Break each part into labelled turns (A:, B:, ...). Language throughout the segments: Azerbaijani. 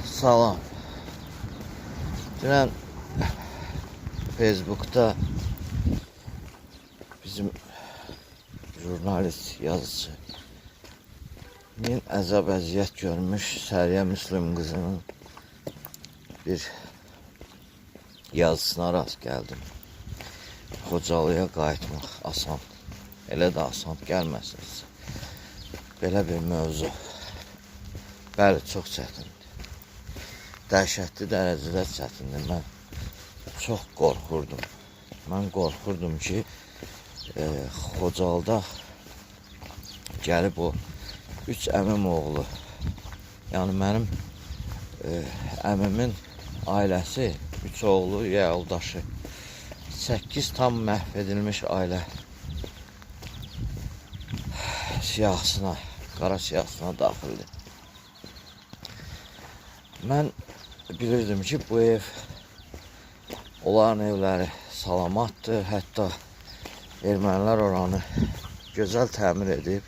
A: Salam. Dünən Facebook'ta bizim jurnalist, yazıcı min əzab əziyyət görmüş Səriyə Müslüm qızının bir yazısına rast gəldim. Xocalıya qayıtmaq asan, elə də asan gəlməsin. Belə bir mövzu. Bəli, çox çətindir. Dəhşətli dərəcədə çətindir. Mən çox qorxurdum. Mən qorxurdum ki, Xocalıda gəlib o 3 əmim oğlu, yəni mənim əmimin ailəsi, 3 oğlu, yoldaşı, 8 tam məhv edilmiş ailə siyahısına, qara siyahısına daxildir. Mən bilirdim ki, bu ev, onların evləri salamatdır. Hətta ermənilər oranı gözəl təmir edib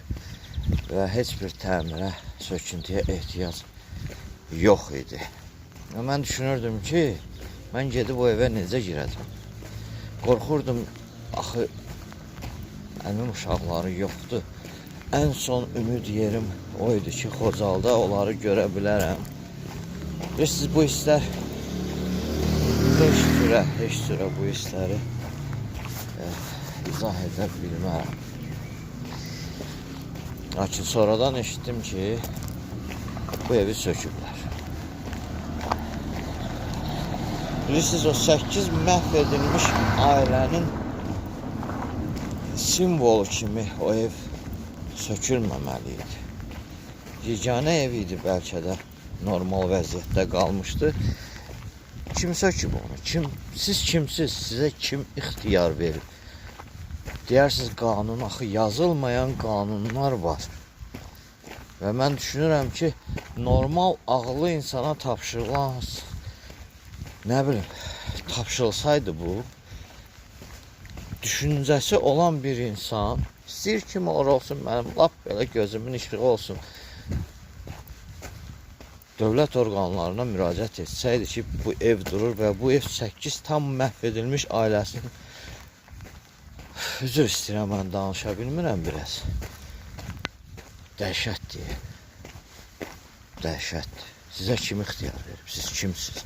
A: və heç bir təmirə, söküntüyə ehtiyac yox idi. Mən düşünürdüm ki, mən gedib o evə necə girəcəm? Qorxurdum, axı əmim uşaqları yoxdur. Ən son ümid yerim o idi ki, Xocalıda onları görə bilərəm. Siz bu hisslər heç sürə bu hissləri izah edə bilmərəm. Lakin sonradan eşitdim ki, bu evi söküblər. Bilirsiniz, o 8 məhv edilmiş ailənin simvolu kimi o ev sökülməməli idi. Yeganə ev idi, bəlkə də normal vəziyyətdə qalmışdı. Kim söküb onu? Siz kimsiz? Sizə kim ixtiyar verir? Deyirsiniz, qanun, axı yazılmayan qanunlar var. Və mən düşünürəm ki, normal ağıllı insana tapşırılan, nə bilim, tapşırılsaydı bu, düşüncəsi olan bir insan, istəyir kimi olsun, mənim lap belə gözümün işığı olsun, dövlət orqanlarına müraciət etsəydi ki, bu ev durur və bu ev 8 tam məhv edilmiş ailəsinin, üzr istəyirəm, mən danışa bilmirəm biraz. Dəhşətdir. Dəhşətdir. Sizə kim ixtiyar verib? Siz kimsiz?